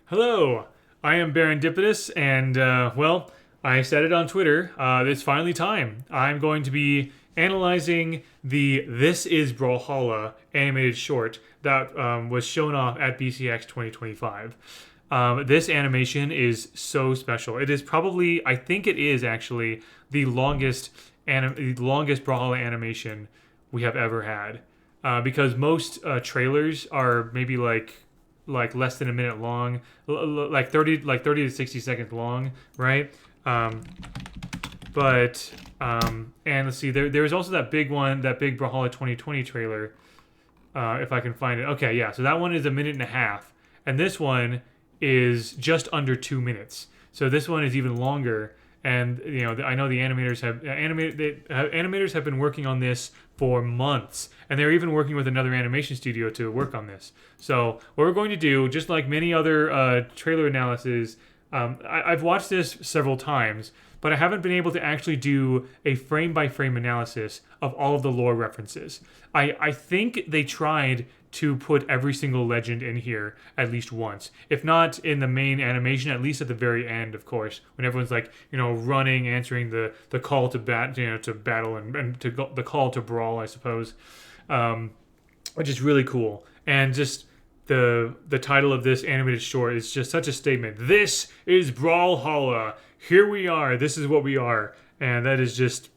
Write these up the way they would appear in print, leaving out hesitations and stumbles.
Hello, I am Barendipitous, and well, I said it on Twitter. It's finally time. I'm going to be analyzing the "This Is Brawlhalla" animated short that was shown off at BCX 2025. This animation is so special. It is probably, I think it is actually the longest Brawlhalla animation we have ever had. Because most trailers are maybe like less than a minute long, like 30 to 60 seconds long, right? But and let's see, there's also that big one, that big Brawlhalla 2020 trailer. If I can find it. Okay, yeah. So that one is a minute and a half, and this one is just under 2 minutes. So this one is even longer. And I know the animators have been working on this for months, and they're even working with another animation studio to work on this. So what we're going to do, just like many other trailer analyses, I've watched this several times, but I haven't been able to actually do a frame-by-frame analysis of all of the lore references. I think they tried to put every single legend in here at least once. If not in the main animation, at least at the very end, of course, when everyone's like, running, answering the call to to battle and to the call to brawl, I suppose, which is really cool. And just the title of this animated short is just such a statement. This is Brawlhalla. Here we are. This is what we are. And that is just,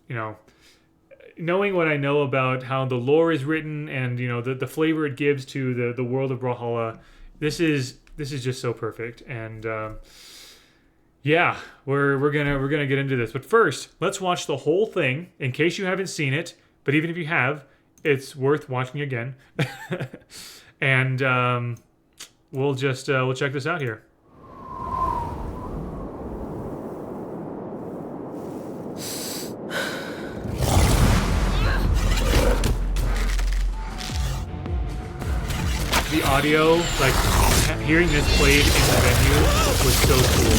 knowing what I know about how the lore is written and the flavor it gives to the world of Brawlhalla, this is just so perfect. And yeah, we're gonna get into this. But first, let's watch the whole thing in case you haven't seen it. But even if you have, it's worth watching again. And we'll check this out here. The audio, like hearing this played in the venue, was so cool.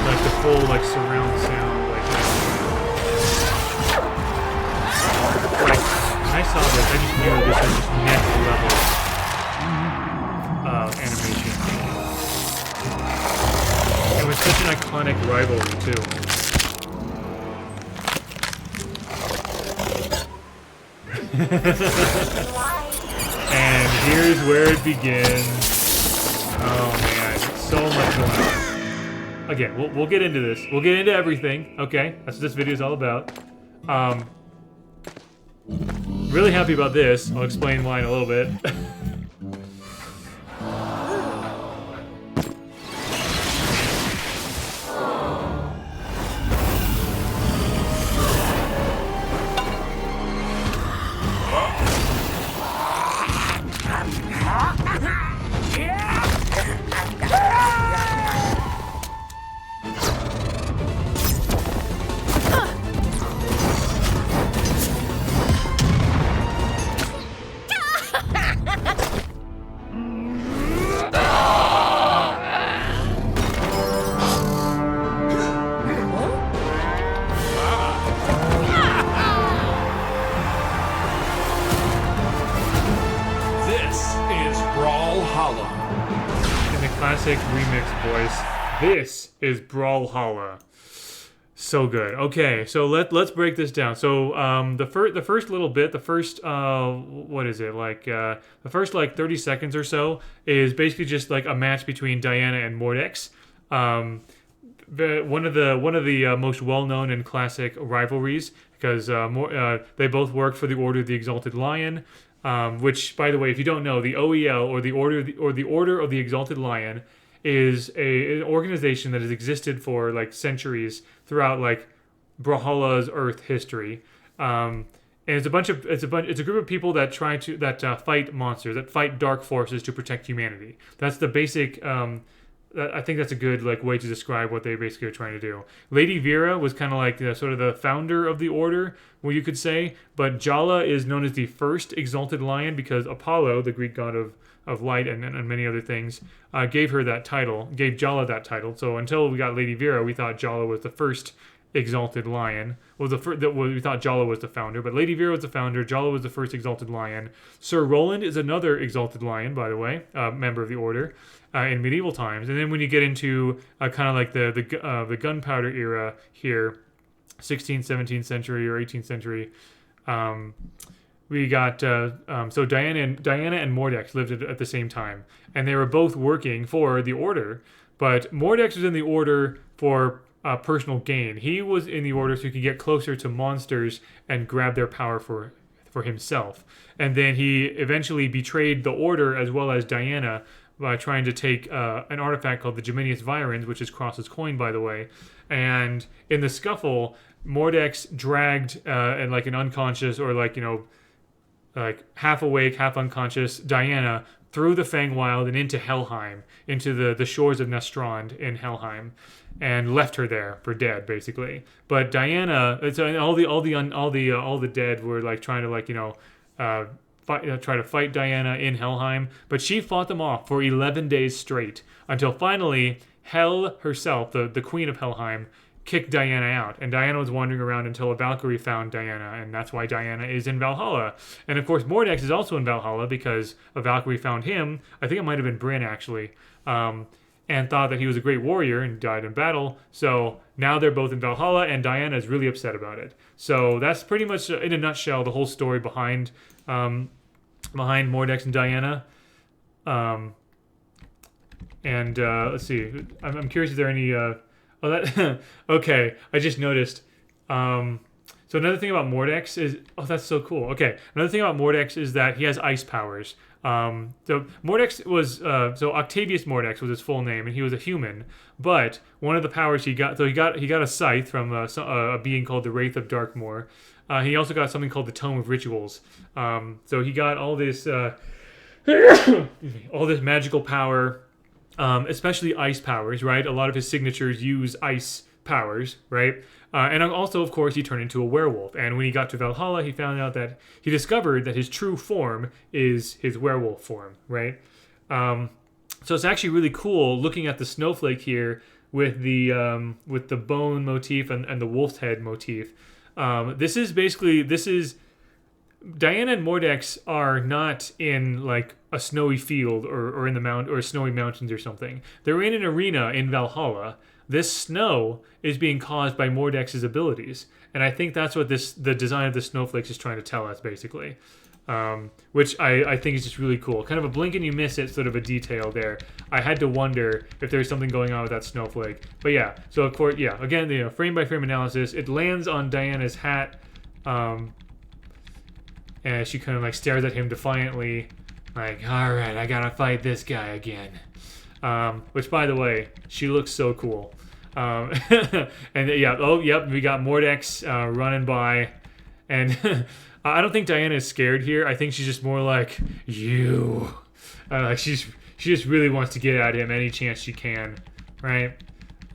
Like the full surround sound, like when I saw this, I just knew this was just next level animation. It was such an iconic rivalry too. And here's where it begins. Oh man, so much going on. Again, we'll get into this. We'll get into everything. Okay, that's what this video is all about. Really happy about this. I'll explain why in a little bit. In the classic remix voice, this is Brawlhalla. So good. Okay, so let's break this down. So the first little bit, the first what is it, the first 30 seconds or so is basically just like a match between Diana and Mordex. One of the most well-known and classic rivalries, because they both worked for the Order of the Exalted Lion. Which, by the way, if you don't know, the OEL, or the Order of the Exalted Lion, is an organization that has existed for centuries throughout Brawlhalla's Earth history. And it's a group of people that fight monsters, that fight dark forces to protect humanity. That's the basic. I think that's a good way to describe what they basically are trying to do. Lady Vera was kind of sort of the founder of the order, what you could say, but Jala is known as the first exalted lion because Apollo, the Greek god of light and many other things, gave Jala that title. So until we got Lady Vera, we thought Jala was the first Exalted Lion. Was the first that we thought Jala was the founder, but Lady Vera was the founder. Jala was the first Exalted Lion. Sir Roland is another Exalted Lion, by the way, member of the Order in medieval times. And then when you get into kind of like the gunpowder era here, 16th, 17th century or 18th century. We got so Diana and Mordex lived at the same time, and they were both working for the Order. But Mordex was in the Order for personal gain. He was in the Order so he could get closer to monsters and grab their power for himself. And then he eventually betrayed the Order as well as Diana by trying to take an artifact called the Geminius Virens, which is Cross's coin, by the way. And in the scuffle, Mordex dragged and like an unconscious or like, you know, like half awake, half unconscious Diana through the Feywild and into Helheim, into the shores of Nastrand in Helheim, and left her there for dead, basically. But Diana, all the dead were like trying to like, you know, try to fight Diana in Helheim, but she fought them off for 11 days straight until finally Hel herself, the queen of Helheim, kicked Diana out, and Diana was wandering around until a Valkyrie found Diana, and that's why Diana is in Brawlhalla. And of course, Mordex is also in Brawlhalla because a Valkyrie found him. I think it might have been Brynn actually, and thought that he was a great warrior and died in battle. So now they're both in Brawlhalla, and Diana is really upset about it. So that's pretty much, in a nutshell, the whole story behind Mordex and Diana. Let's see. I'm curious if there are any. Oh, that okay. I just noticed. So another thing about Mordex is, oh, that's so cool. Okay, another thing about Mordex is that he has ice powers. So Mordex was so Octavius Mordex was his full name, and he was a human. But one of the powers he got, so he got a scythe from a being called the Wraith of Darkmoor. He also got something called the Tome of Rituals. So he got all this all this magical power. Especially ice powers, right? A lot of his signatures use ice powers, right? And also, of course, he turned into a werewolf. And when he got to Valhalla, he found out that he discovered that his true form is his werewolf form, right? So it's actually really cool looking at the snowflake here with the bone motif and the wolf's head motif. This is Diana and Mordex are not in like a snowy field or in the or snowy mountains or something. They're in an arena in Valhalla. This snow is being caused by Mordex's abilities, and I think that's what the design of the snowflakes is trying to tell us, basically. Which I think is just really cool. Kind of a blink and you miss it sort of a detail there. I had to wonder if there's something going on with that snowflake. But yeah, so of course, yeah, again, you know, frame by frame analysis. It lands on Diana's hat. And she kind of like stares at him defiantly, like, all right, I gotta fight this guy again. Which, by the way, she looks so cool. And yeah, oh, yep, we got Mordex running by. And I don't think Diana is scared here. I think she's just more like, you. She just really wants to get at him any chance she can, right?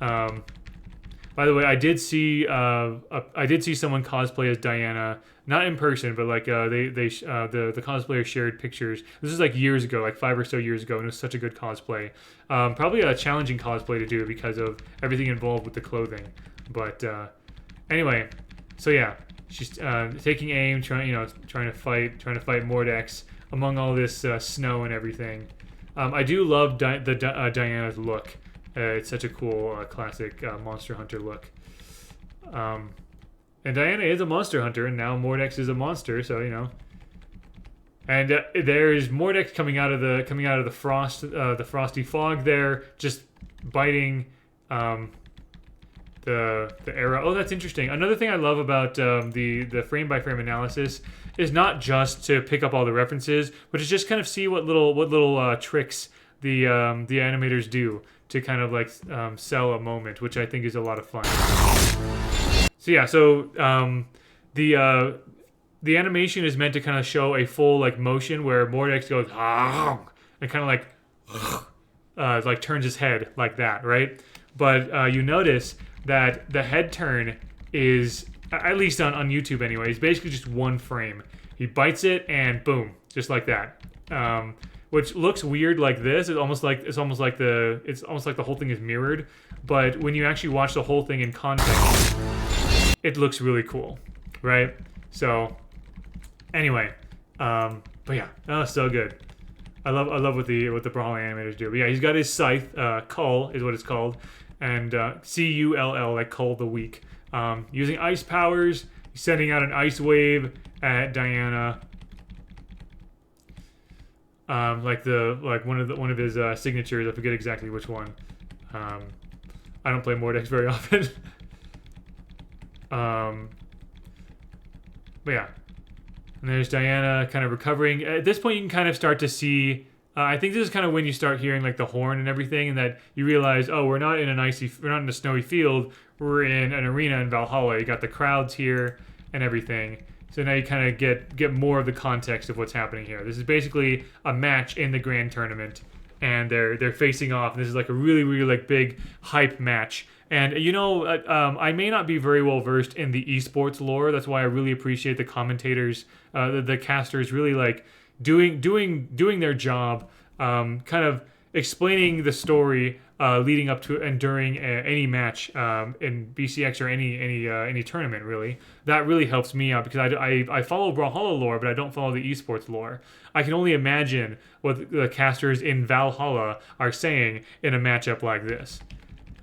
By the way, I did see someone cosplay as Diana, not in person, but like the cosplayer shared pictures. This is like years ago, like 5 or so years ago, and it was such a good cosplay. Probably a challenging cosplay to do because of everything involved with the clothing. But anyway, so yeah, she's taking aim, trying to fight Mordex among all this snow and everything. I do love Diana's look. It's such a cool classic Monster Hunter look. And Diana is a monster hunter, and now Mordex is a monster, so you know. And there's Mordex coming out of the frost, the frosty fog there, just biting the arrow. Oh, that's interesting. Another thing I love about the frame by frame analysis is not just to pick up all the references, but to just kind of see what little tricks the animators do to kind of like sell a moment, which I think is a lot of fun. So yeah, the animation is meant to kind of show a full like motion where Mordex goes and kind of like turns his head like that, right? But you notice that the head turn is, at least on YouTube anyway, is basically just one frame. He bites it and boom, just like that. Which looks weird like this. It's almost like the whole thing is mirrored. But when you actually watch the whole thing in context, it looks really cool, right? So anyway, but yeah, oh, so good. I love what the Brawlhalla animators do. But yeah, he's got his scythe, Cull is what it's called, and Cull, like Cull the Weak. Using ice powers, he's sending out an ice wave at Diana. Like one of his signatures. I forget exactly which one. I don't play Mordex very often. But yeah. And there's Diana kind of recovering. At this point, you can kind of start to see. I think this is kind of when you start hearing like the horn and everything, and that you realize, oh, we're not in a snowy field. We're in an arena in Brawlhalla. You got the crowds here and everything. So now you kind of get more of the context of what's happening here. This is basically a match in the grand tournament, and they're facing off. This is like a really like big hype match. And you know, I may not be very well versed in the esports lore. That's why I really appreciate the commentators, the casters, really like doing their job, kind of explaining the story leading up to and during any match in BCX or any tournament. Really, that really helps me out because I follow Brawlhalla lore, but I don't follow the esports lore. I can only imagine what the casters in Valhalla are saying in a matchup like this.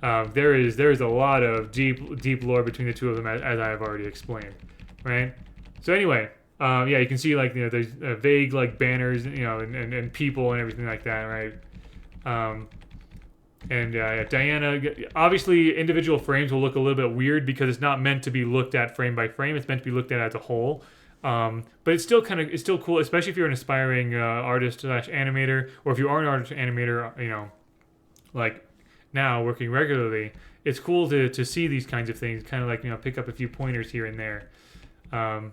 There's a lot of deep lore between the two of them, as I have already explained, right? So anyway, yeah, you can see like, you know, there's vague like banners, you know, and people and everything like that, right? Diana, obviously individual frames will look a little bit weird because it's not meant to be looked at frame by frame. It's meant to be looked at as a whole. But it's still cool, especially if you're an aspiring artist / animator, or if you are an artist or animator, you know, like now working regularly. It's cool to see these kinds of things, kind of like, you know, pick up a few pointers here and there. So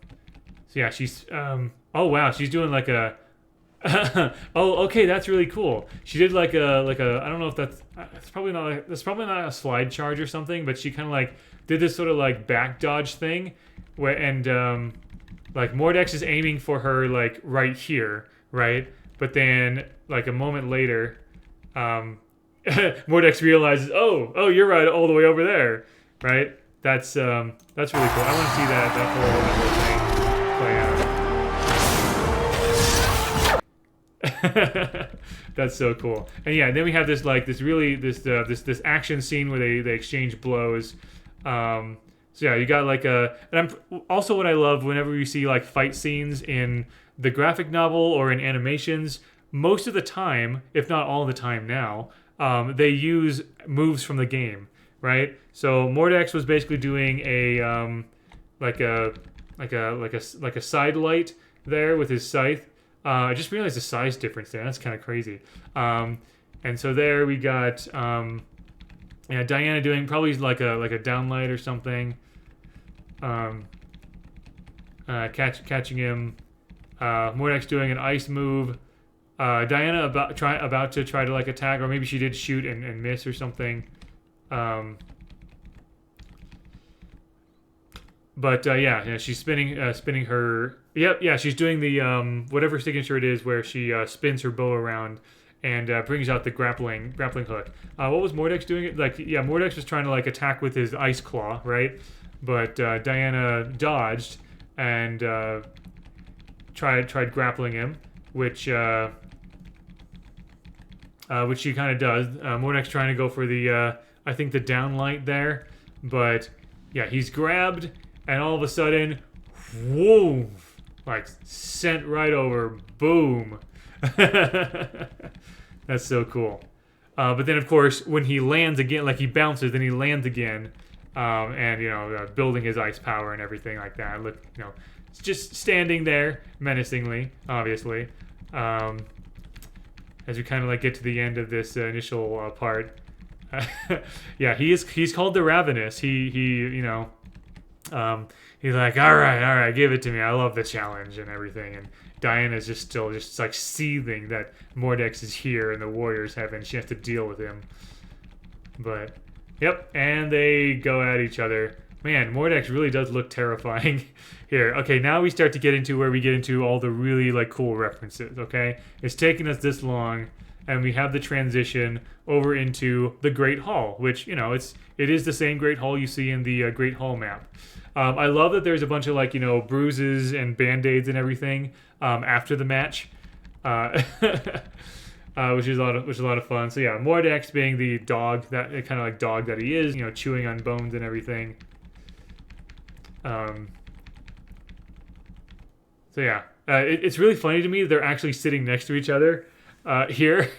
yeah, she's oh wow, she's doing like a oh, okay, that's really cool. She did like a I don't know if that's probably not a slide charge or something, but she kind of like did this sort of like back dodge thing where like Mordex is aiming for her like right here, right? But then like a moment later, Mordex realizes, oh, you're right, all the way over there, right? That's really cool. I want to see that whole thing play out. That's so cool. And yeah, then we have this action scene where they exchange blows. So yeah, you got like and I'm also, what I love whenever you see like fight scenes in the graphic novel or in animations, most of the time, if not all the time now, they use moves from the game, right? So Mordex was basically doing a side light there with his scythe. I just realized the size difference there. That's kind of crazy. And so there we got Diana doing probably like a downlight or something. Catching him. Mordex doing an ice move. Diana about to try to like attack, or maybe she did shoot and miss or something. But yeah, she's spinning her. Yep, yeah, she's doing the whatever signature it is, where she spins her bow around and brings out the grappling hook. What was Mordex doing? Like, yeah, Mordex was trying to like attack with his ice claw, right? But Diana dodged and tried grappling him, which she kind of does. Mordex trying to go for the I think the downlight there, but yeah, he's grabbed, and all of a sudden, whoa, like sent right over, boom. That's so cool. But then of course, when he lands again, like he bounces, then he lands again, and you know, building his ice power and everything like that. Look, you know, it's just standing there menacingly, obviously. As we kind of like get to the end of this initial part. Yeah, he's called the Ravenous. He you know, he's like, all right, give it to me. I love the challenge and everything. And Diana's just like seething that Mordex is here in the Warriors Heaven. She has to deal with him. But yep, and they go at each other. Man, Mordex really does look terrifying here. Okay, now we start to get into where we get into all the really like cool references. Okay, it's taken us this long, and we have the transition over into the Great Hall, which, you know, it is the same Great Hall you see in the Great Hall map. I love that there's a bunch of like bruises and band-aids and everything after the match, which is a lot of fun. So yeah, Mordex being the dog that kind of like dog that he is, chewing on bones and everything. So yeah, it's really funny to me they're actually sitting next to each other here.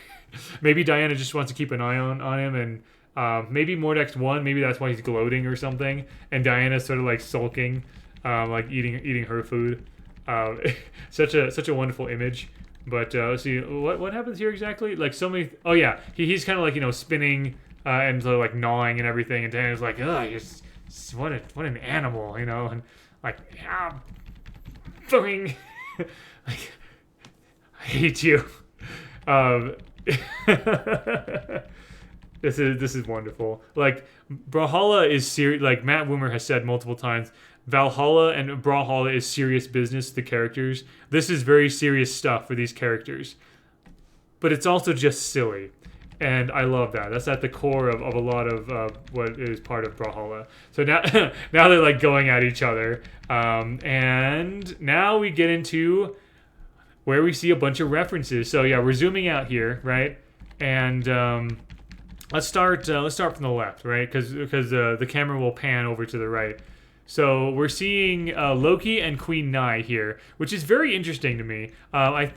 Maybe Diana just wants to keep an eye on him, and maybe Mordex won. Maybe that's why he's gloating or something. And Diana's sort of like sulking, like eating her food. Such a wonderful image. But let's see what happens here exactly. Like so many. Oh yeah, he's kind of like spinning and sort of like gnawing and everything. And Diana's like, ugh, what an animal, and like boing. Like, I hate you. This is wonderful. Like Brawlhalla is serious. Like Matt Wimmer has said multiple times, Valhalla and Brawlhalla is serious business to the characters. This is very serious stuff for these characters, but it's also just silly, and I love that. That's at the core of a lot of what is part of Brawlhalla. So now now they're like going at each other, and now we get into where we see a bunch of references. So yeah, we're zooming out here, right? And let's start from the left, right? Because the camera will pan over to the right. So we're seeing Loki and Queen Nai here, which is very interesting to me.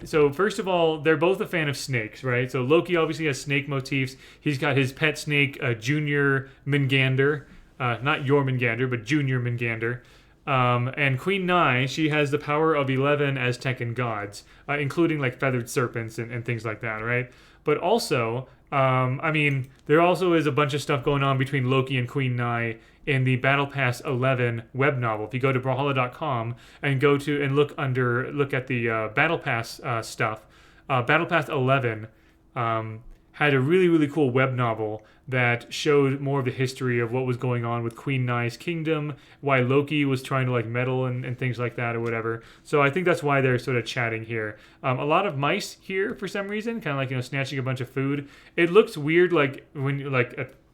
So first of all, they're both a fan of snakes, right? So Loki obviously has snake motifs. He's got his pet snake, Junior Mingander. Not your Mingander, but Junior Mingander. And Queen Nai, she has the power of 11 Aztecan gods, including like feathered serpents and things like that, right? But also, I mean, there also is a bunch of stuff going on between Loki and Queen Nai in the Battle Pass 11 web novel. If you go to Brawlhalla.com and look at the Battle Pass stuff, Battle Pass 11 had a really, really cool web novel that showed more of the history of what was going on with Queen Nai's kingdom, why Loki was trying to like meddle and things like that or whatever. So I think that's why they're sort of chatting here. A lot of mice here for some reason, kind of like snatching a bunch of food. It looks weird, like when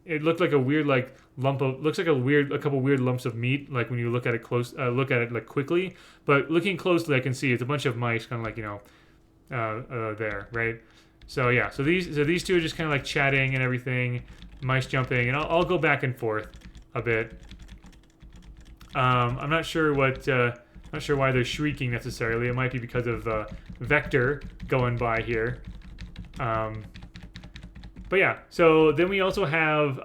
it looked like a weird like looks like a couple weird lumps of meat, like when you look at it like quickly. But looking closely, I can see it's a bunch of mice, kind of like there, right? So yeah, so these two are just kind of like chatting and everything, mice jumping, and I'll go back and forth a bit. I'm not sure why they're shrieking necessarily. It might be because of Vector going by here. But yeah, so then we also have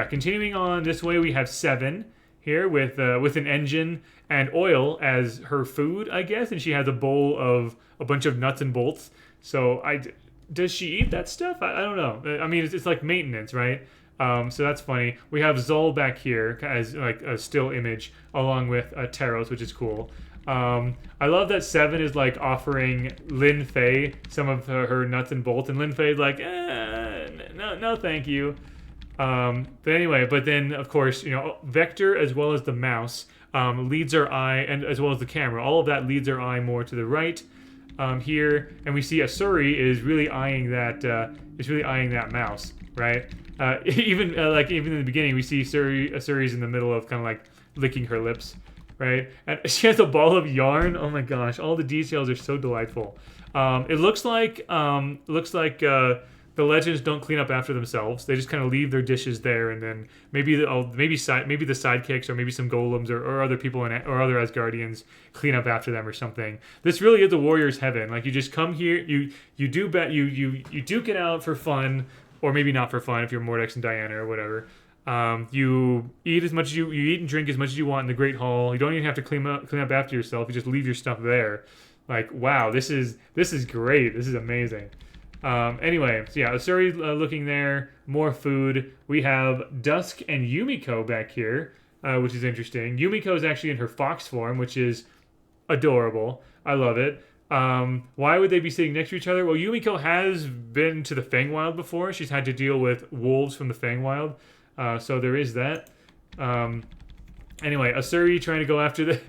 continuing on this way, we have Seven here with an engine and oil as her food, I guess, and she has a bowl of a bunch of nuts and bolts. So does she eat that stuff? I don't know. I mean, it's like maintenance, right? So that's funny. We have Zol back here as like a still image along with Taros, which is cool. I love that Seven is like offering Lin Fei some of her nuts and bolts, and Lin Fei's like, no, thank you. But anyway, but then of course, Vector as well as the mouse leads our eye, and as well as the camera. All of that leads our eye more to the right. Here, and we see Asuri is really eyeing that mouse, right? Even in the beginning, we see Asuri's in the middle of kind of like licking her lips, right? And she has a ball of yarn. Oh my gosh, all the details are so delightful. It looks like the legends don't clean up after themselves. They just kind of leave their dishes there, and then maybe the sidekicks or maybe some golems or other people or other Asgardians clean up after them or something. This really is a warrior's heaven. Like you just come here, you duke it out for fun, or maybe not for fun if you're Mordex and Diana or whatever. You eat as much as you eat and drink as much as you want in the Great Hall. You don't even have to clean up after yourself. You just leave your stuff there. Like wow, this is great. This is amazing. Anyway, so yeah, Asuri looking there, more food. We have Dusk and Yumiko back here, which is interesting. Yumiko is actually in her fox form, which is adorable. I love it. Why would they be sitting next to each other? Well, Yumiko has been to the Feywild before. She's had to deal with wolves from the Feywild, so there is that. Anyway, Asuri trying to go after the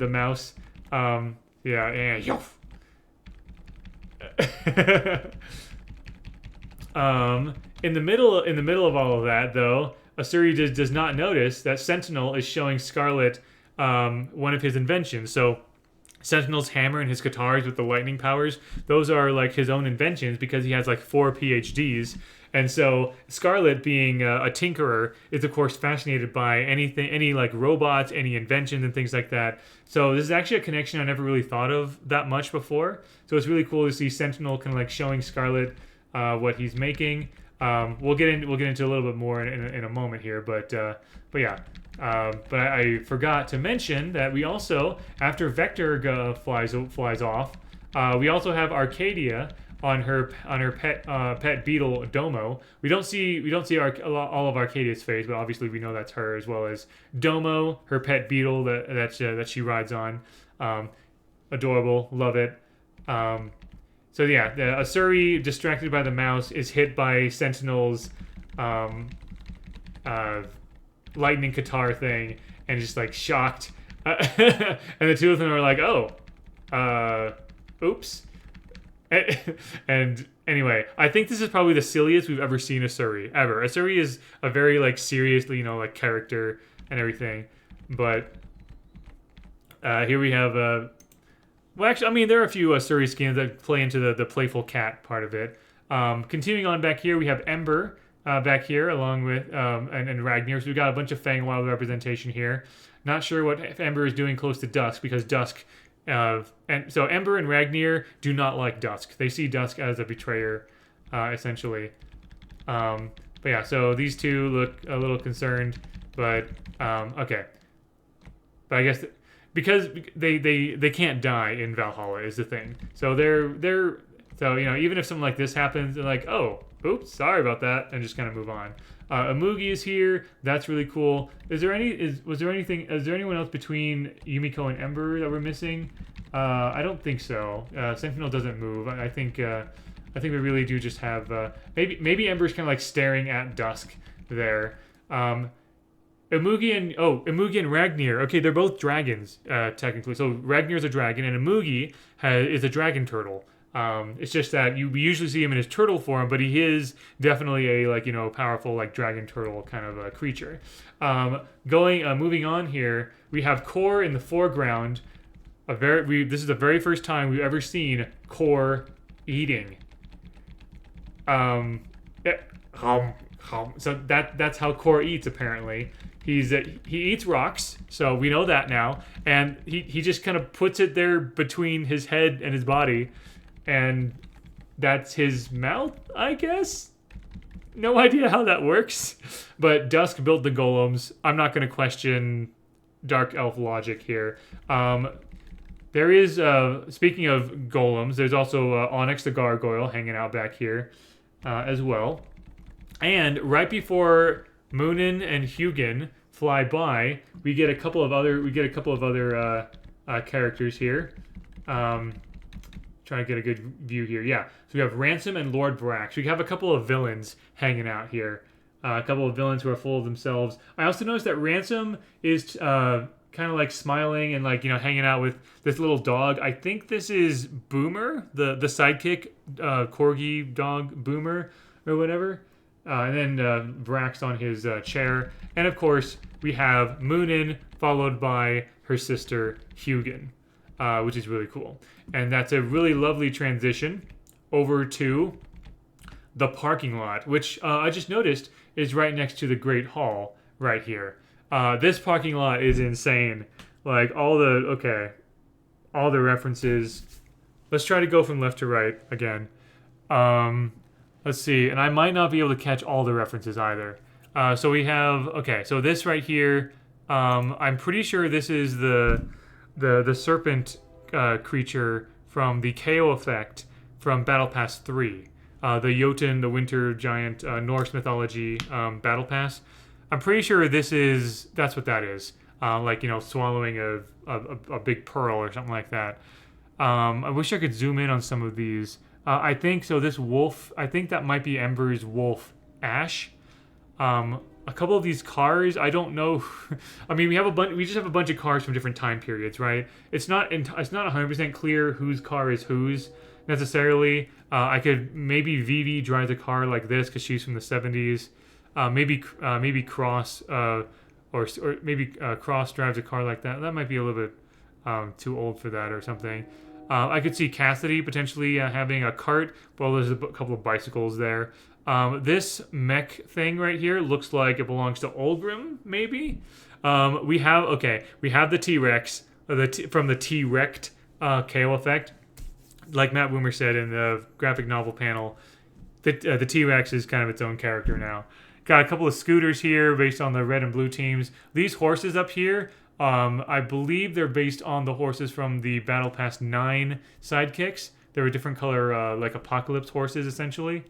mouse. Yof. In the middle of all of that, though, Asuri does not notice that Sentinel is showing Scarlet one of his inventions. So Sentinel's hammer and his guitars with the lightning powers, those are like his own inventions because he has like 4 PhDs. And so Scarlet, being a tinkerer, is of course fascinated by anything, any like robots, any inventions and things like that. So this is actually a connection I never really thought of that much before. So it's really cool to see Sentinel kind of like showing Scarlet what he's making. We'll get into a little bit more in a moment here, but yeah. But I forgot to mention that we also, after Vector flies off, we also have Arcadia on her pet beetle Domo. We don't see all of Arcadia's face, but obviously we know that's her, as well as Domo, her pet beetle that she rides on. Adorable, love it. So yeah, the Asuri, distracted by the mouse, is hit by Sentinel's lightning guitar thing and just like shocked. And the two of them are like, oh, oops. And anyway, I think this is probably the silliest we've ever seen Asuri, ever. Asuri is a very like seriously, like character and everything. But here we have well, actually, I mean, there are a few Asuri skins that play into the playful cat part of it. Continuing on back here, we have Ember back here, along with and Ragnar. So we've got a bunch of Fangwild representation here. Not sure what Ember is doing close to Dusk, because Dusk, and so Ember and Ragnar do not like Dusk. They see Dusk as a betrayer, essentially. But yeah, so these two look a little concerned, but okay. But I guess because they can't die in Brawlhalla is the thing. So they're so even if something like this happens, they're like, oh, oops, sorry about that, and just kind of move on. Amugi is here. That's really cool. Is there anyone else between Yumiko and Ember that we're missing? I don't think so. Sentinel doesn't move. I think we really do just have maybe Ember's kind of like staring at Dusk there. Amugi and Ragnar. Okay, they're both dragons technically. So Ragnar's a dragon, and Amugi is a dragon turtle. It's just that we usually see him in his turtle form, but he is definitely a powerful like dragon turtle kind of a creature. Moving on here, we have Core in the foreground. This is the very first time we've ever seen Core eating. So that's how Core eats apparently. He eats rocks, so we know that now, and he just kind of puts it there between his head and his body. And that's his mouth, I guess? No idea how that works. But Dusk built the golems. I'm not going to question Dark Elf logic here. There is, speaking of golems, there's also Onyx the Gargoyle hanging out back here as well. And right before Moonin and Hugin fly by, we get a couple of other characters here. Trying to get a good view here. Yeah, so we have Ransom and Lord Brax. We have a couple of villains hanging out here. A couple of villains who are full of themselves. I also noticed that Ransom is kind of like smiling and like hanging out with this little dog. I think this is Boomer, the sidekick corgi dog Boomer or whatever. And then Brax on his chair. And of course we have Moonin followed by her sister Hugin. Which is really cool. And that's a really lovely transition over to the parking lot, which I just noticed is right next to the Great Hall right here. This parking lot is insane. Like all the references. Let's try to go from left to right again. Let's see, and I might not be able to catch all the references either. So we have, so this right here, I'm pretty sure this is the serpent creature from the KO effect from Battle Pass 3. The Jotun, the winter giant Norse mythology Battle Pass. I'm pretty sure that's what that is. Swallowing a big pearl or something like that. I wish I could zoom in on some of these. I think so. This wolf, I think that might be Ember's wolf, Ash. A couple of these cars, I don't know. I mean, we just have a bunch of cars from different time periods, right? It's not 100% clear whose car is whose necessarily. I could maybe Vivi drives a car like this because she's from the 70s. Maybe Cross or maybe Cross drives a car like that. That might be a little bit too old for that or something. I could see Cassidy potentially having a cart. Well, there's a couple of bicycles there. This mech thing right here looks like it belongs to Olgrim, maybe. We have the T-Rex from the T-Rect KO effect. Like Matt Woomer said in the graphic novel panel, the T-Rex is kind of its own character now. Got a couple of scooters here based on the red and blue teams. These horses up here, I believe they're based on the horses from the Battle Pass 9 sidekicks. They were different color, like Apocalypse horses, essentially.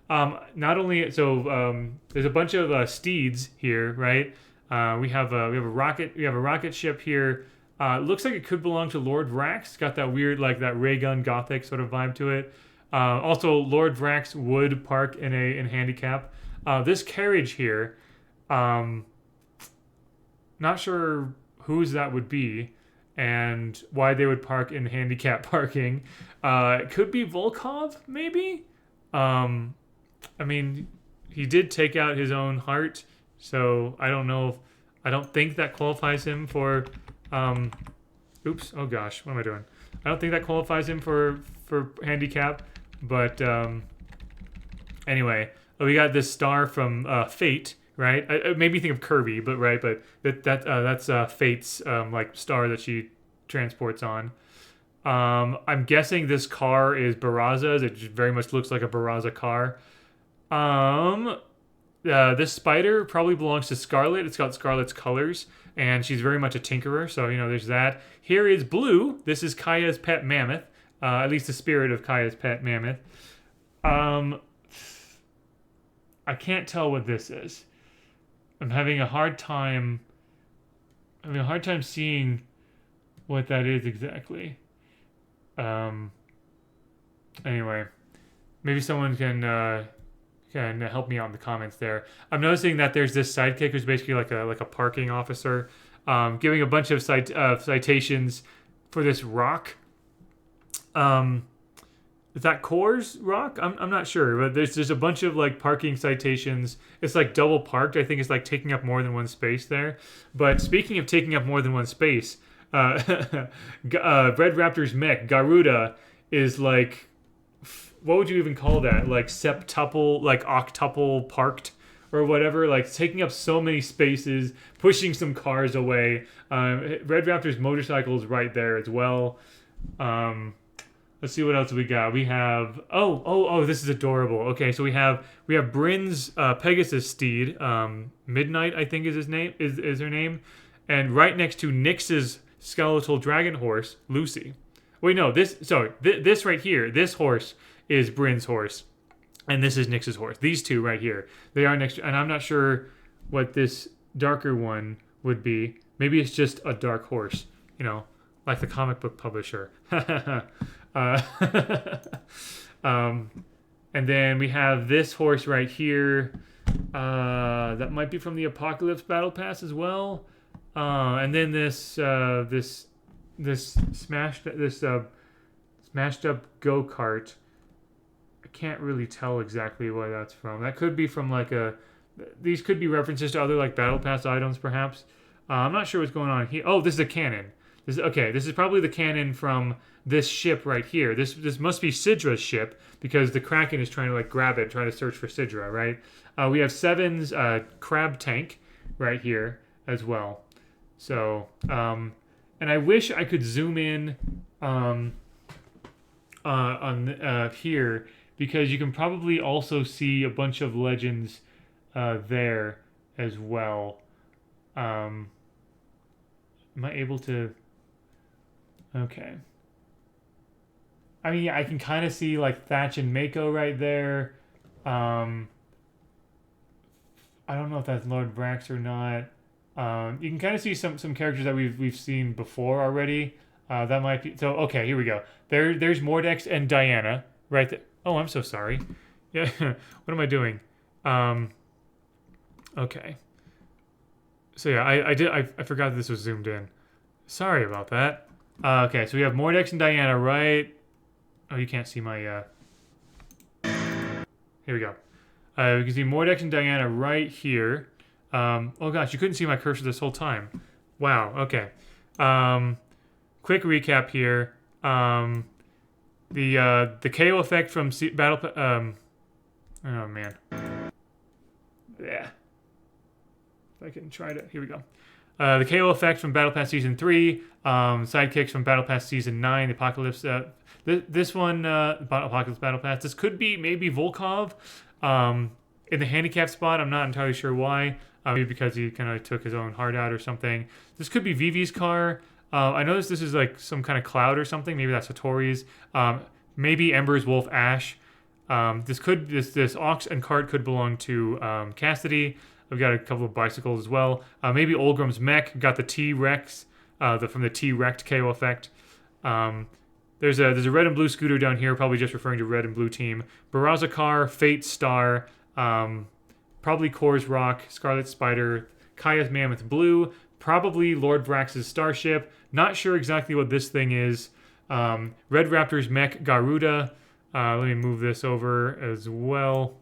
Not only there's a bunch of steeds here, right? We have a rocket ship here. Looks like it could belong to Lord Vrax. Got that weird, like that ray gun gothic sort of vibe to it. Also, Lord Vrax would park in handicap. This carriage here, not sure whose that would be and why they would park in handicap parking. It could be Volkov, maybe? I mean, he did take out his own heart, so I don't know. I don't think that qualifies him for... oops, oh gosh, what am I doing? I don't think that qualifies him for handicap, but anyway, we got this star from Fate, right? It made me think of Kirby, but that's Fate's like star that she transports on. I'm guessing this car is Barraza's. It very much looks like a Barraza car. This spider probably belongs to Scarlet. It's got Scarlet's colors, and she's very much a tinkerer, so, there's that. Here is Blue. This is Kaya's pet mammoth, at least the spirit of Kaya's pet mammoth. I can't tell what this is. I'm having a hard time seeing what that is exactly. Anyway, maybe someone can help me out in the comments there. I'm noticing that there's this sidekick who's basically like a parking officer, giving a bunch of citations for this rock. Is that Coors rock? I'm not sure, but there's a bunch of like parking citations. It's like double parked. I think it's like taking up more than one space there. But speaking of taking up more than one space, Red Raptor's mech Garuda is like, what would you even call that? Like septuple, like octuple parked or whatever. Like taking up so many spaces, pushing some cars away. Red Raptor's motorcycle is right there as well. Let's see what else we got. We have this is adorable. Okay, so we have Bryn's Pegasus steed, Midnight, I think is his name, is her name, and right next to Nyx's skeletal dragon horse, Lucy. Wait, no, this right here, this horse is Bryn's horse, and this is Nyx's horse. These two right here, they are next to, and I'm not sure what this darker one would be. Maybe it's just a dark horse, like the comic book publisher. And then we have this horse right here. That might be from the Apocalypse Battle Pass as well. And then this smashed up go-kart. I can't really tell exactly what that's from. That could be from like these could be references to other like Battle Pass items perhaps. I'm not sure what's going on here. Oh, this is a cannon. This is probably the cannon from this ship right here. This must be Sidra's ship because the Kraken is trying to like grab it, trying to search for Sidra, right? We have Seven's crab tank right here as well. So, and I wish I could zoom in on here because you can probably also see a bunch of legends there as well. Am I able to? Okay. I mean, yeah, I can kind of see like Thatch and Mako right there. I don't know if that's Lord Brax or not. You can kind of see some characters that we've seen before already. That might be so. Okay, here we go. There's Mordex and Diana right there. Oh, I'm so sorry. Yeah, what am I doing? Okay. So yeah, I forgot that this was zoomed in. Sorry about that. Okay, so we have Mordex and Diana, right? Oh, you can't see my... Here we go. You can see Mordex and Diana right here. Oh gosh, you couldn't see my cursor this whole time. Wow. Okay. Quick recap here. The KO effect from Battle. Oh man. Yeah. If I can try to. Here we go. The KO effect from Battle Pass Season 3. Sidekicks from Battle Pass Season 9. The Apocalypse. This one, Apocalypse Battle Pass. This could be maybe Volkov. In the handicap spot, I'm not entirely sure why. Maybe because he kind of took his own heart out or something. This could be Vivi's car. I noticed this is like some kind of cloud or something. Maybe that's Hattori's. Maybe Ember's Wolf Ash. This ox and cart could belong to Cassidy. I've got a couple of bicycles as well. Maybe Olgrim's mech got the T-Rex from the T-Rex KO effect. There's a red and blue scooter down here, probably just referring to red and blue team. Barraza car, Fate Star, probably Core's Rock, Scarlet Spider, Kaya's Mammoth Blue, probably Lord Brax's Starship. Not sure exactly what this thing is. Red Raptor's mech, Garuda. Let me move this over as well.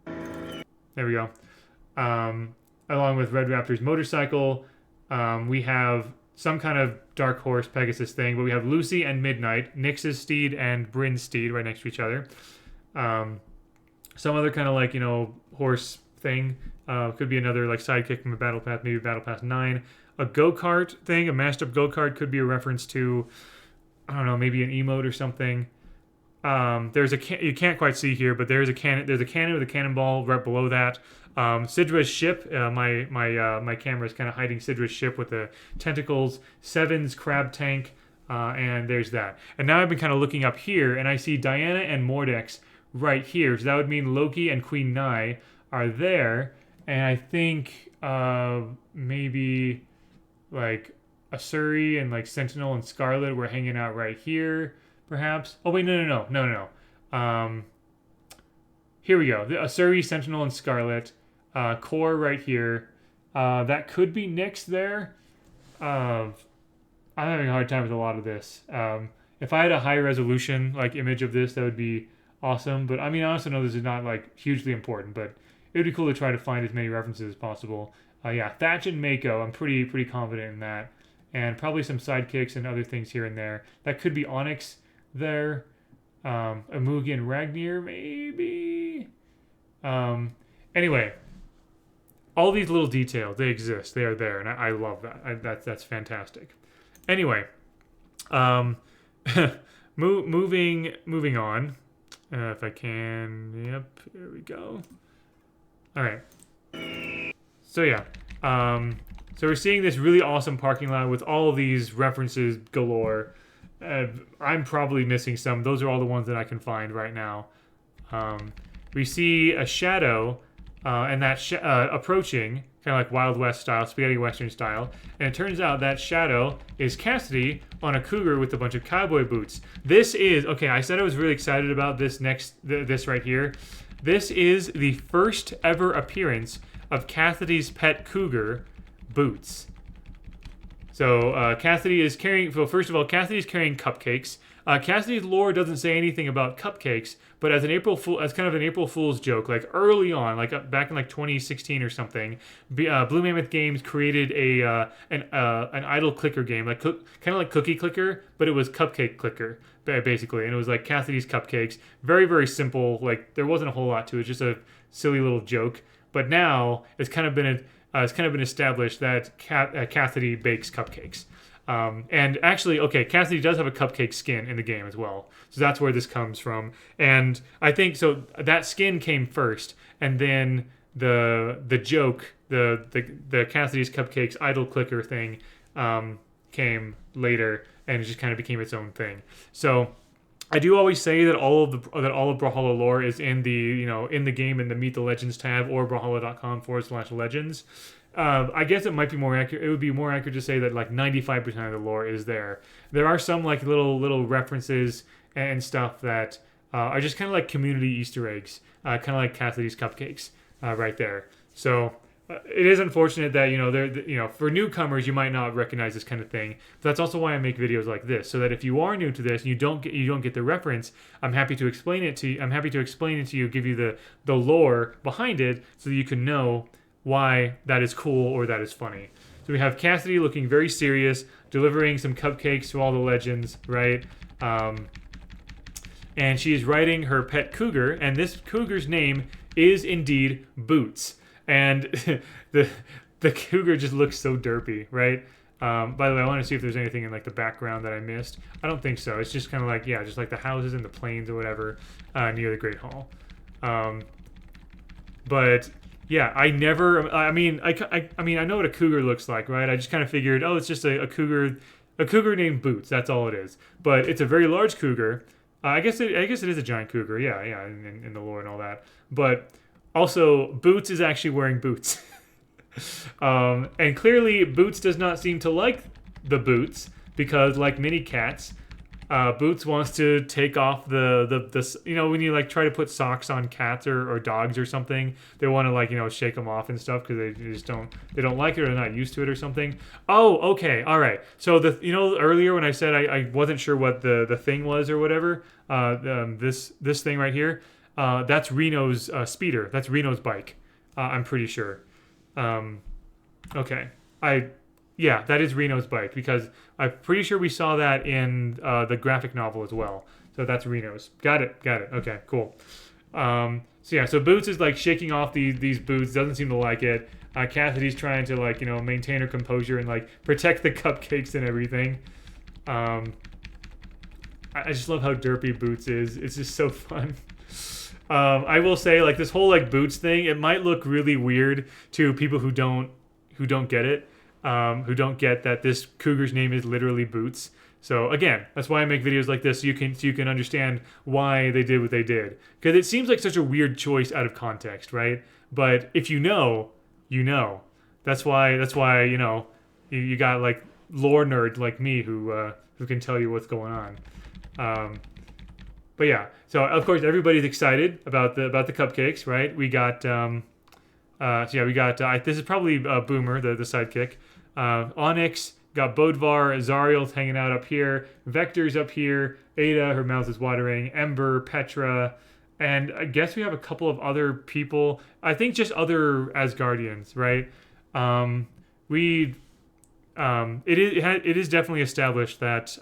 There we go. Along with Red Raptor's motorcycle, we have some kind of Dark Horse Pegasus thing, but we have Lucy and Midnight, Nyx's steed and Bryn's steed right next to each other. Some other kind of like, horse thing. Could be another like sidekick from a Battle Pass, maybe Battle Pass 9. A go-kart thing, a mashed up go-kart could be a reference to, I don't know, maybe an emote or something. There's you can't quite see here, but there's a cannon with a cannonball right below that. Sidra's ship, my camera is kind of hiding Sidra's ship with the tentacles. Seven's crab tank, and there's that. And now I've been kind of looking up here, and I see Diana and Mordex right here. So that would mean Loki and Queen Nai are there, and I think maybe like Asuri and like Sentinel and Scarlet were hanging out right here, perhaps. Oh wait, no. Here we go. The Asuri, Sentinel, and Scarlet. Core right here. That could be Nyx there. I'm having a hard time with a lot of this. If I had a high resolution like image of this, that would be awesome. But I mean, I also know this is not like hugely important, but it would be cool to try to find as many references as possible. Yeah, Thatch and Mako. I'm pretty confident in that, and probably some sidekicks and other things here and there. That could be Onyx there. Amugi and Ragnir maybe. Anyway, all these little details, they exist. They are there, and I love that. That's fantastic. Anyway, moving on. If I can, yep, there we go. All right. So yeah, so we're seeing this really awesome parking lot with all of these references galore. I'm probably missing some. Those are all the ones that I can find right now. We see a shadow, and that approaching, kind of like Wild West style, spaghetti western style. And it turns out that shadow is Cassidy on a cougar with a bunch of cowboy boots. This is, okay, I said I was really excited about this this right here. This is the first ever appearance of Cassidy's pet cougar, Boots. So Cassidy is carrying, well, first of all, Cassidy is carrying cupcakes. Cassidy's lore doesn't say anything about cupcakes, but as kind of an April Fool's joke, like early on, like back in like 2016 or something, Blue Mammoth Games created an idle clicker game, like kind of like Cookie Clicker, but it was Cupcake Clicker basically, and it was like Cassidy's Cupcakes. Very, very simple. Like there wasn't a whole lot to it, just a silly little joke. But now it's kind of been established that Cassidy bakes cupcakes. And actually, okay, Cassidy does have a cupcake skin in the game as well. So that's where this comes from. And I think, so that skin came first, and then the joke, the Cassidy's Cupcakes idle clicker thing came later, and it just kind of became its own thing. So I do always say that all of Brawlhalla lore is in the in the game in the Meet the Legends tab or brawlhalla.com/legends. I guess it might be more accurate. It would be more accurate to say that like 95% of the lore is there. There are some like little references and stuff that are just kind of like community Easter eggs, kind of like Cassidy's Cupcakes right there. So it is unfortunate that for newcomers you might not recognize this kind of thing. But that's also why I make videos like this, so that if you are new to this and you don't get the reference, I'm happy to explain it to you. I'm happy to explain it to you, give you the lore behind it, so that you can know why that is cool or that is funny. So we have Cassidy looking very serious, delivering some cupcakes to all the legends, right? And she is riding her pet cougar, and this cougar's name is indeed Boots. And the cougar just looks so derpy, right? By the way, I want to see if there's anything in like the background that I missed. I don't think so. It's just kind of like, yeah, just like the houses and the plains or whatever near the Great Hall. But yeah, I mean, I know what a cougar looks like, right? I just kind of figured, oh, it's just a cougar named Boots. That's all it is. But it's a very large cougar. I guess it is a giant cougar. Yeah, in the lore and all that. But also, Boots is actually wearing boots. And clearly, Boots does not seem to like the boots because, like many cats, Boots wants to take off the when you like try to put socks on cats or dogs or something, they want to like shake them off and stuff because they don't like it or they're not used to it or something. Oh, okay, all right. So earlier when I said I wasn't sure what the thing was or whatever, this thing right here, that's Reno's speeder. That's Reno's bike. I'm pretty sure. Okay, yeah, that is Reno's bike because I'm pretty sure we saw that in the graphic novel as well. So that's Reno's. Got it. Okay, cool. So Boots is like shaking off these boots. Doesn't seem to like it. Cassidy's trying to like maintain her composure and like protect the cupcakes and everything. I just love how derpy Boots is. It's just so fun. I will say like this whole like Boots thing. It might look really weird to people who don't get it. Who don't get that this cougar's name is literally Boots. So again, that's why I make videos like this, so you can understand why they did what they did. Because it seems like such a weird choice out of context, right? But if you know, you know. That's why you got like lore nerd like me who can tell you what's going on. But yeah, so of course everybody's excited about the cupcakes, right? We got this is probably Boomer, the sidekick. Onyx, got Bodvar, Zariel's hanging out up here, Vector's up here, Ada, her mouth is watering, Ember, Petra, and I guess we have a couple of other people. I think just other Asgardians, right? It is definitely established that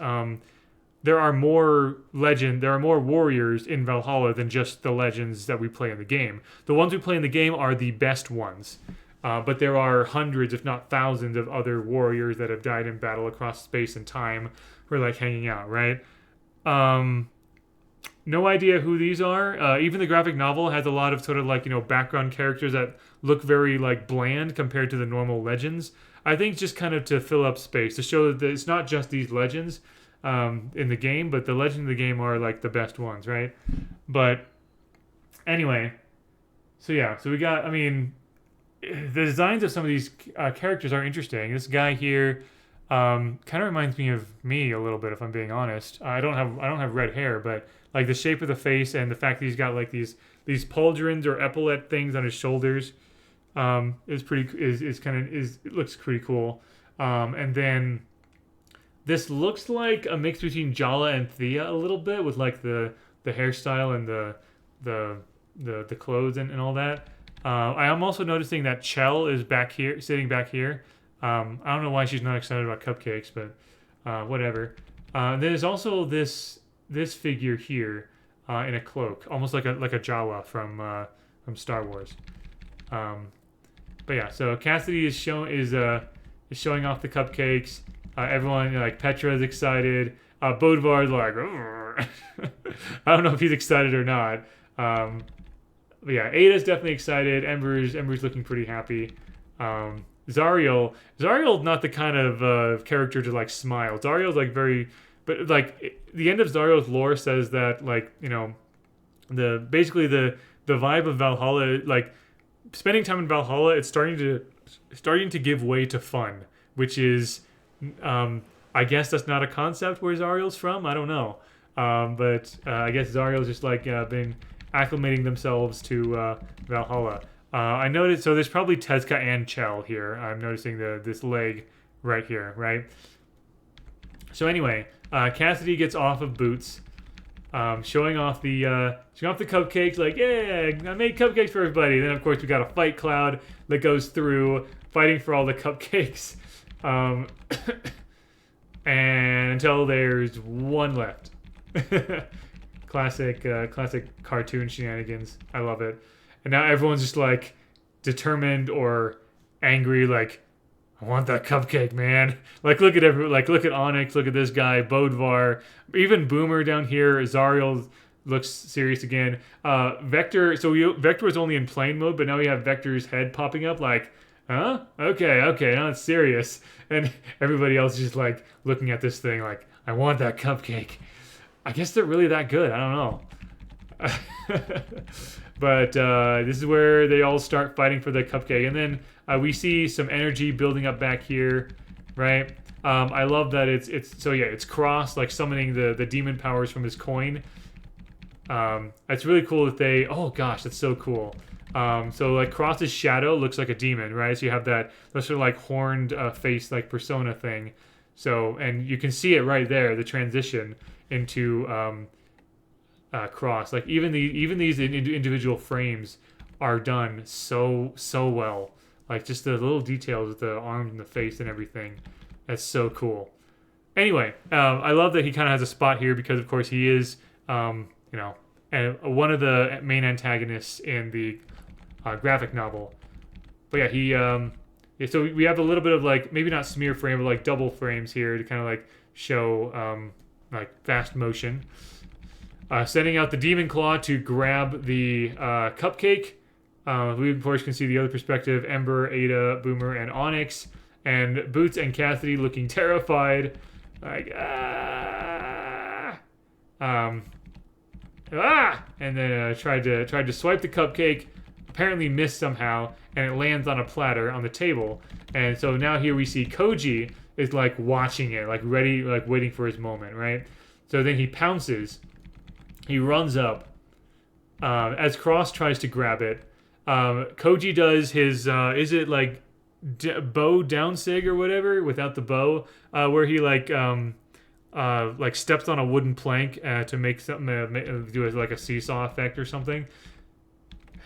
there are more warriors in Brawlhalla than just the legends that we play in the game. The ones we play in the game are the best ones. But there are hundreds, if not thousands, of other warriors that have died in battle across space and time who are like hanging out, right? No idea who these are. Even the graphic novel has a lot of sort of like, background characters that look very like bland compared to the normal legends. I think just kind of to fill up space, to show that it's not just these legends in the game, but the legends in the game are like the best ones, right? But anyway, so we got, the designs of some of these characters are interesting. This guy here kind of reminds me of me a little bit, if I'm being honest. I don't have red hair, but like the shape of the face and the fact that he's got like these pauldrons or epaulette things on his shoulders it looks pretty cool. And then this looks like a mix between Jala and Thea a little bit, with like the hairstyle and the clothes and all that. I am also noticing that Chell is back here, sitting back here. I don't know why she's not excited about cupcakes, but whatever. There's also this figure here in a cloak, almost like a Jawa from Star Wars. But yeah, so Cassidy is showing off the cupcakes. Everyone like Petra is excited. Bodvar's like, I don't know if he's excited or not. But yeah, Ada's definitely excited. Ember's looking pretty happy. Zariel's not the kind of character to like smile. Zariel's like but like the end of Zariel's lore says that like the vibe of Brawlhalla, like spending time in Brawlhalla, it's starting to give way to fun, which is I guess that's not a concept where Zariel's from. I don't know, but I guess Zariel's just like been acclimating themselves to Brawlhalla. I noticed, so there's probably Tezca and Chell here. I'm noticing this leg right here, right? So anyway, Cassidy gets off of Boots, showing off the cupcakes, like, yeah, I made cupcakes for everybody. Then of course we got a fight cloud that goes through, fighting for all the cupcakes, and until there's one left. Classic cartoon shenanigans. I love it. And now everyone's just like determined or angry, like, I want that cupcake, man. Like, look at Onyx, look at this guy, Bodvar, even Boomer down here. Zariel looks serious again. Vector, Vector was only in plain mode, but now we have Vector's head popping up, like, huh? Okay, now it's serious. And everybody else is just like looking at this thing like, I want that cupcake. I guess they're really that good. I don't know. But this is where they all start fighting for the cupcake. And then we see some energy building up back here, right? I love that it's Cross, like summoning the demon powers from his coin. It's really cool that they, oh gosh, that's so cool. So like Cross's shadow looks like a demon, right? So you have that sort of like horned face, like persona thing. So, and you can see it right there, the transition into Cross. Like even these individual frames are done so well. Like just the little details with the arms and the face and everything. That's so cool. Anyway, I love that he kind of has a spot here because of course he is, one of the main antagonists in the graphic novel. But yeah, so we have a little bit of like, maybe not smear frame, but like double frames here to kind of like show like fast motion. Sending out the Demon Claw to grab the cupcake. We of course can see the other perspective, Ember, Ada, Boomer, and Onyx. And Boots and Cassidy looking terrified. Like, and then tried to swipe the cupcake, apparently missed somehow, and it lands on a platter on the table. And so now here we see Koji is like watching it, like ready, like waiting for his moment, right? So then he pounces, he runs up, as Cross tries to grab it. Koji does his, is it like bow down sig or whatever without the bow, where he like steps on a wooden plank to make something, do like a seesaw effect or something.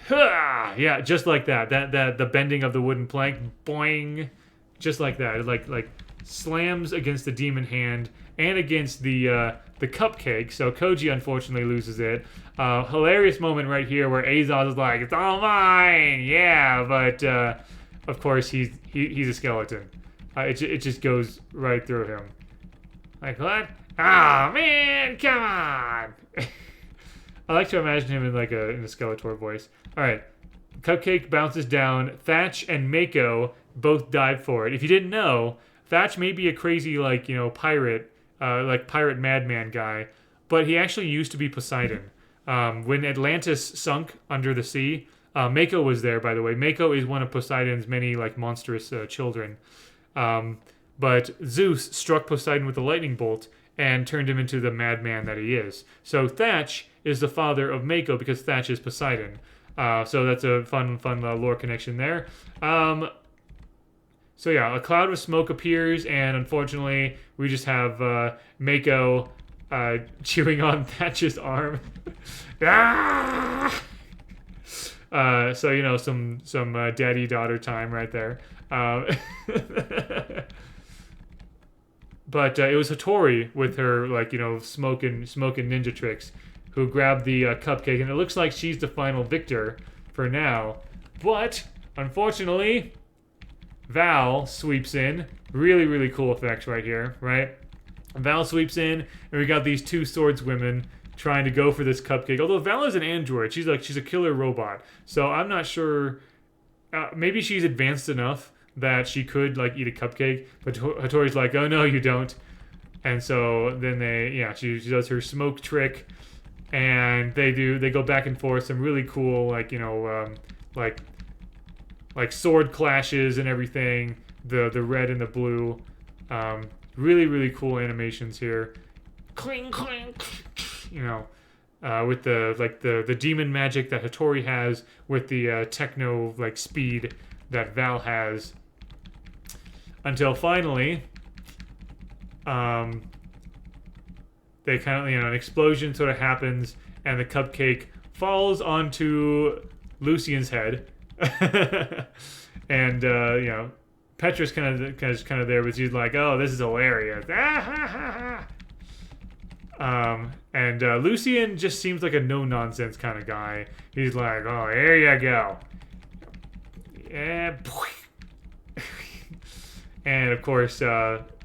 Yeah, just like that. That the bending of the wooden plank, boing, just like that. It like slams against the demon hand and against the cupcake. So Koji unfortunately loses it. Hilarious moment right here where Azaz is like, "It's all mine, yeah," but of course he's a skeleton. It just goes right through him. Like, what? Ah, oh, man, come on! I like to imagine him in like in a Skeletor voice. All right, Cupcake bounces down. Thatch and Mako both dive for it. If you didn't know, Thatch may be a crazy pirate, like pirate madman guy, but he actually used to be Poseidon. When Atlantis sunk under the sea, Mako was there. By the way, Mako is one of Poseidon's many like monstrous children. But Zeus struck Poseidon with a lightning bolt and turned him into the madman that he is. So Thatch is the father of Mako because Thatch is Poseidon. So that's a fun lore connection there. So yeah, a cloud of smoke appears, and unfortunately, we just have Mako chewing on Thatch's arm. Ah! So some daddy-daughter time right there. But it was Hattori with her smoking ninja tricks who grabbed the cupcake, and it looks like she's the final victor for now. But unfortunately, Val sweeps in. Really cool effects right here, right? Val sweeps in, and we got these two swordswomen trying to go for this cupcake. Although Val is an android, she's a killer robot, so I'm not sure. Maybe she's advanced enough that she could eat a cupcake, but Hattori's like, oh no, you don't. And so then she does her smoke trick, and they go back and forth, some really cool like sword clashes and everything, the red and the blue, really cool animations here. Cling cling, with the demon magic that Hattori has, with the techno like speed that Val has, until finally, they kind of, an explosion sort of happens, and the cupcake falls onto Lucian's head, and Petra's kind of there, but she's like, "Oh, this is hilarious." And Lucian just seems like a no-nonsense kind of guy. He's like, "Oh, here you go." Yeah. And of course,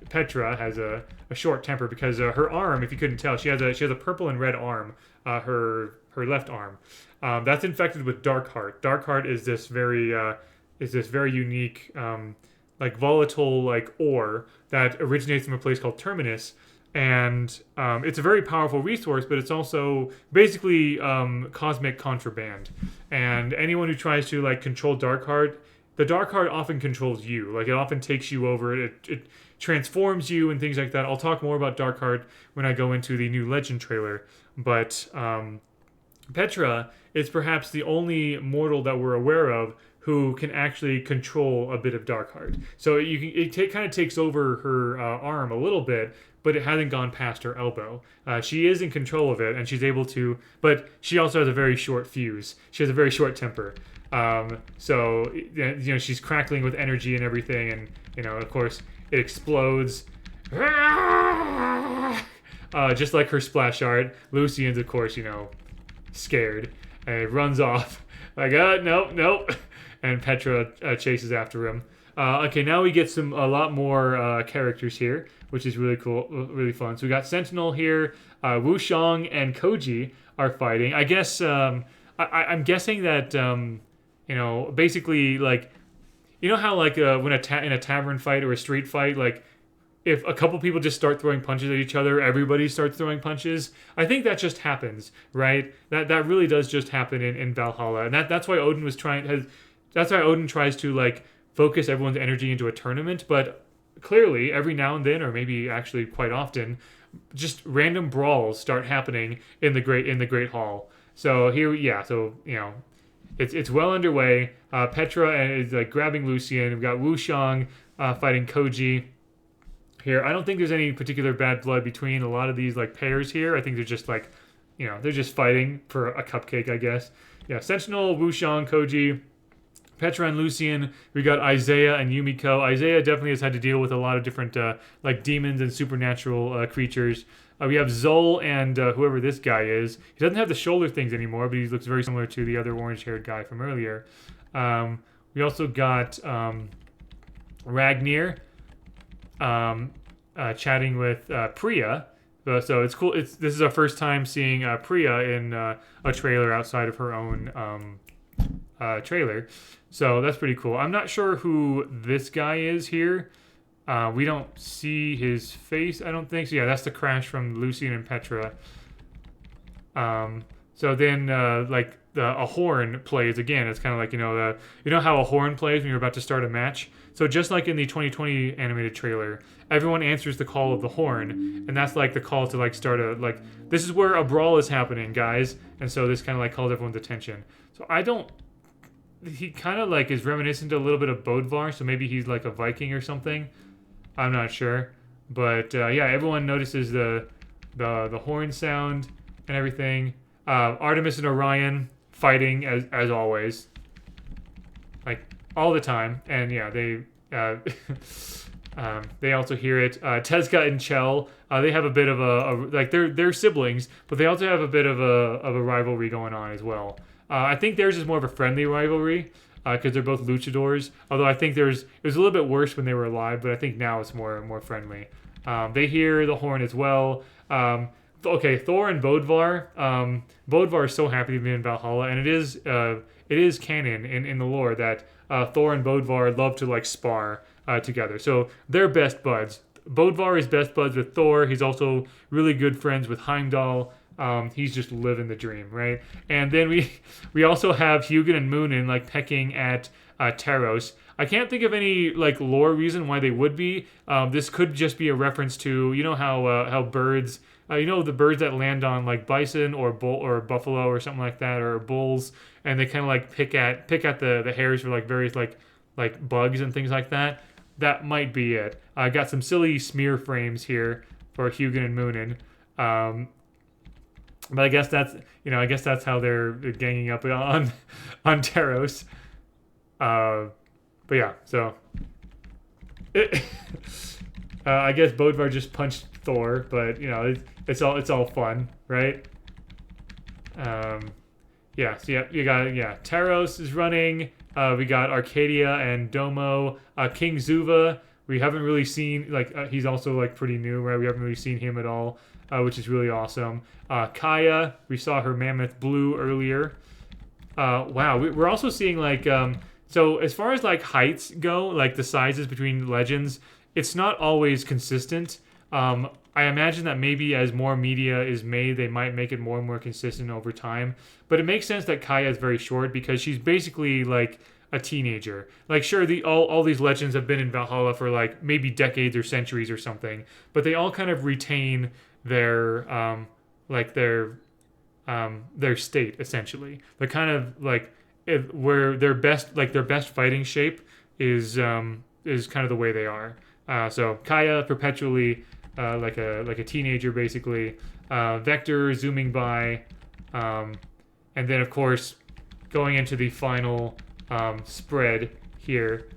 Petra has a short temper because her arm, if you couldn't tell, she has a purple and red arm. Her left arm, that's infected with Darkheart. Darkheart is this very unique like volatile like ore that originates from a place called Terminus, and it's a very powerful resource, but it's also basically cosmic contraband. And anyone who tries to like control Darkheart, the Darkheart often controls you. Like it often takes you over. It transforms you and things like that. I'll talk more about Darkheart when I go into the new Legend trailer. But Petra is perhaps the only mortal that we're aware of who can actually control a bit of Darkheart. So it kind of takes over her arm a little bit, but it hasn't gone past her elbow. She is in control of it, and she's able to, but she also has a very short fuse. She has a very short temper. So she's crackling with energy and everything, and of course it explodes. Just like her splash art. Lucian's, of course, scared, and runs off like, nope. And Petra chases after him. Okay, now we get a lot more characters here, which is really cool, really fun. So we got Sentinel here. Wushang and Koji are fighting. I guess I'm guessing that basically like, how like when in a tavern fight or a street fight, like if a couple people just start throwing punches at each other, everybody starts throwing punches. I think that just happens, right? That really does just happen in Brawlhalla, and that's why Odin that's why Odin tries to like focus everyone's energy into a tournament. But clearly, every now and then, or maybe actually quite often, just random brawls start happening in the Great Hall. So here, it's well underway. Petra is like grabbing Lucian. We've got Wushang fighting Koji. Here, I don't think there's any particular bad blood between a lot of these like pairs here. I think they're just like, they're just fighting for a cupcake, I guess. Yeah, Sentinel, Wushang, Koji, Petra and Lucian. We got Isaiah and Yumiko. Isaiah definitely has had to deal with a lot of different like demons and supernatural creatures. We have Zol and whoever this guy is. He doesn't have the shoulder things anymore, but he looks very similar to the other orange-haired guy from earlier. We also got Ragnir chatting with Priya. So it's cool. This is our first time seeing Priya in a trailer outside of her own trailer. So that's pretty cool. I'm not sure who this guy is here. We don't see his face, I don't think. So yeah, that's the crash from Lucian and Petra. So then a horn plays again. It's kind of like, how a horn plays when you're about to start a match. So just like in the 2020 animated trailer, everyone answers the call of the horn, and that's like the call to like start this is where a brawl is happening, guys. And so this kind of like calls everyone's attention. So he kind of like is reminiscent a little bit of Bodvar, so maybe he's like a Viking or something. I'm not sure, but everyone notices the horn sound and everything. Artemis and Orion fighting as always, like all the time, and they also hear it. Tezca and Chell, they have a bit of a they're siblings, but they also have a bit of a rivalry going on as well. I think theirs is more of a friendly rivalry because they're both luchadors. Although I think it was a little bit worse when they were alive, but I think now it's more friendly. They hear the horn as well. Okay, Thor and Bodvar. Bodvar is so happy to be in Brawlhalla, and it is canon in the lore that Thor and Bodvar love to like spar together. So they're best buds. Bodvar is best buds with Thor. He's also really good friends with Heimdall. He's just living the dream, right? And then we also have Hugin and Moonin like pecking at Taros. I can't think of any like lore reason why they would be. This could just be a reference to how birds you know, the birds that land on like bison or bull or buffalo or something like that, or bulls, and they kind of like pick at the hairs for like various like bugs and things like that. That might be it. I got some silly smear frames here for Hugin and Moonin. But I guess that's how they're ganging up on Taros. But yeah, so I guess Bodvar just punched Thor, but you know it's all fun, right? Yeah, so you got Taros is running. We got Arcadia and Domo. King Zuva, we haven't really seen, like, he's also like pretty new, right? We haven't really seen him at all, which is really awesome. Kaya, we saw her Mammoth Blue earlier. Wow, we're also seeing like, so as far as like heights go, like the sizes between legends, it's not always consistent. I imagine that maybe as more media is made, they might make it more and more consistent over time. But it makes sense that Kaya is very short because she's basically like a teenager. Like, sure, all these legends have been in Valhalla for like maybe decades or centuries or something, but they all kind of retain their their state essentially. They're kind of like where their best fighting shape is kind of the way they are. So Kaya perpetually like a teenager basically. Vector zooming by, and then of course going into the final spread here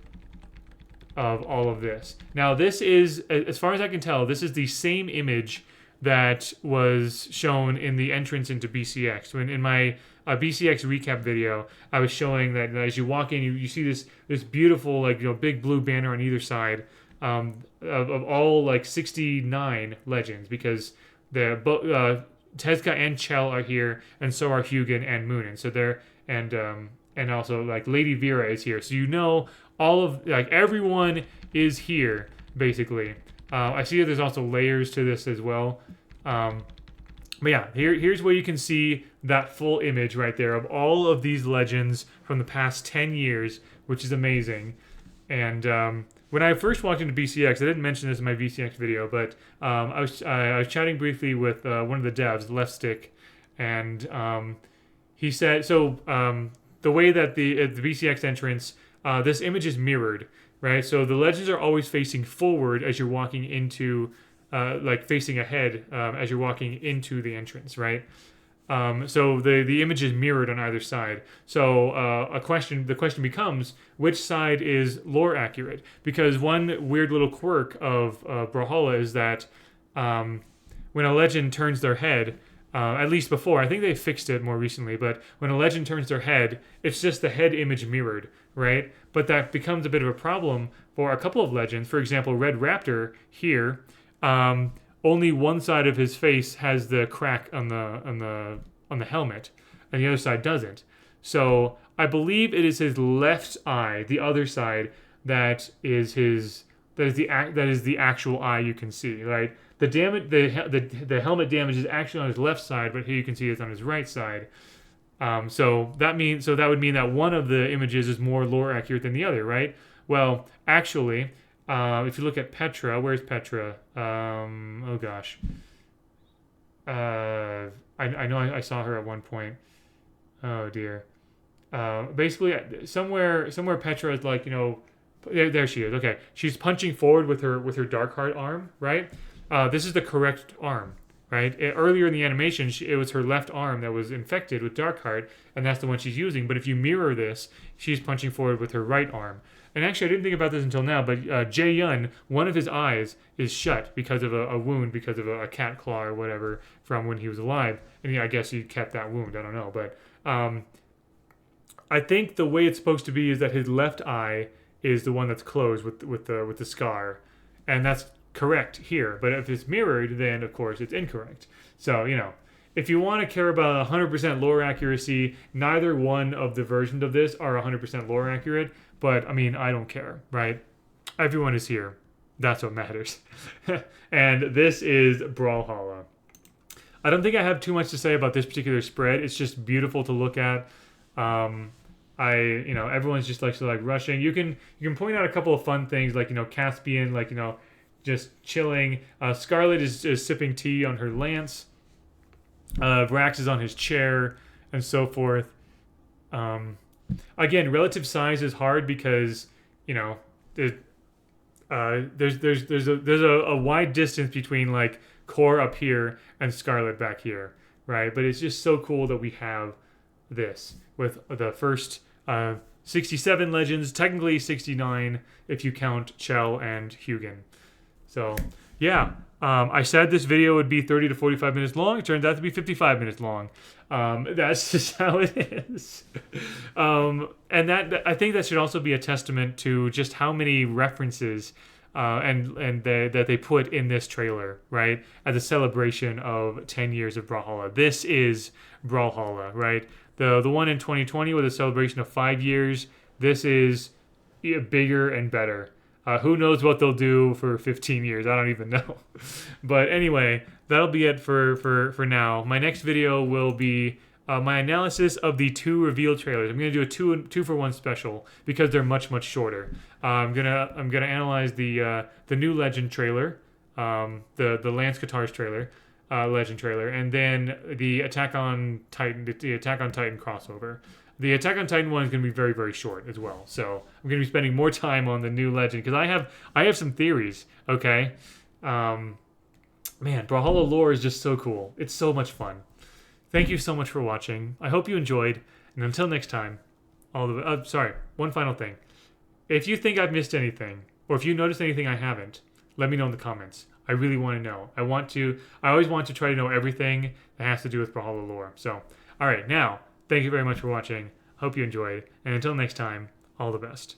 of all of this. Now this is, as far as I can tell, this is the same image that was shown in the entrance into BCX. When in my BCX recap video, I was showing that as you walk in, you see this beautiful big blue banner on either side of all like 69 legends, because the Tezca and Chell are here, and so are Hugin and Moonin. So they're and also like Lady Vera is here. So you know all of everyone is here basically. I see that there's also layers to this as well. But yeah, here's where you can see that full image right there of all of these legends from the past 10 years, which is amazing. And when I first walked into BCX, I didn't mention this in my BCX video, but I was chatting briefly with one of the devs, Left Stick, and he said, the way that the BCX entrance, this image is mirrored, right? So the legends are always facing forward as you're walking into, facing ahead as you're walking into the entrance, right? So the image is mirrored on either side. So the question becomes, which side is lore accurate? Because one weird little quirk of Brawlhalla is that when a legend turns their head, at least before, I think they fixed it more recently, but when a legend turns their head, it's just the head image mirrored, right? But that becomes a bit of a problem for a couple of legends. For example, Red Raptor here, only one side of his face has the crack on the helmet, and the other side doesn't. So I believe it is his left eye, the other side, that is the actual eye you can see, right? The damage, the helmet damage is actually on his left side, but here you can see it's on his right side. So that would mean that one of the images is more lore accurate than the other, right? Well, actually, if you look at Petra, where's Petra? Oh gosh. I know I saw her at one point. Oh dear. Basically, somewhere Petra is like, there she is. Okay, she's punching forward with her Darkheart arm, right? This is the correct arm, right? Earlier in the animation, it was her left arm that was infected with Darkheart, and that's the one she's using. But if you mirror this, she's punching forward with her right arm. And actually, I didn't think about this until now, but Jae Yun, one of his eyes is shut because of a wound, because of a cat claw or whatever from when he was alive. And I guess he kept that wound. I don't know, but I think the way it's supposed to be is that his left eye is the one that's closed with the scar, and that's correct here. But if it's mirrored, then of course it's incorrect. So if you want to care about 100% lore accuracy, neither one of the versions of this are 100% lore accurate. But I mean, I don't care, right? Everyone is here. That's what matters. And this is Brawlhalla. I don't think I have too much to say about this particular spread. It's just beautiful to look at. Everyone's just like rushing. You can point out a couple of fun things, like Caspian, just chilling. Scarlet is sipping tea on her lance. Rax is on his chair, and so forth. Again, relative size is hard because you know there's a wide distance between like Core up here and Scarlet back here, right? But it's just so cool that we have this with the first 67 legends, technically 69 if you count Chell and Hugin. So yeah, I said this video would be 30 to 45 minutes long. It turns out to be 55 minutes long. That's just how it is. And that I think that should also be a testament to just how many references that they put in this trailer, right? At the celebration of 10 years of Brawlhalla. This is Brawlhalla, right? The one in 2020 was a celebration of 5 years. This is bigger and better. Who knows what they'll do for 15 years? I don't even know. But anyway, that'll be it for now. My next video will be my analysis of the 2 reveal trailers. I'm gonna do a 2-for-1 special because they're much shorter. I'm gonna analyze the new Legend trailer, the Lance Guitars trailer, Legend trailer, and then the Attack on Titan crossover. The Attack on Titan one is going to be very short as well. So I'm going to be spending more time on the new Legend because I have some theories. Okay, man, Brawlhalla lore is just so cool. It's so much fun. Thank you so much for watching. I hope you enjoyed. And until next time, sorry, one final thing. If you think I've missed anything, or if you noticed anything I haven't, let me know in the comments. I really want to know. I always want to try to know everything that has to do with Brawlhalla lore. So, all right, now. Thank you very much for watching. Hope you enjoyed. And until next time, all the best.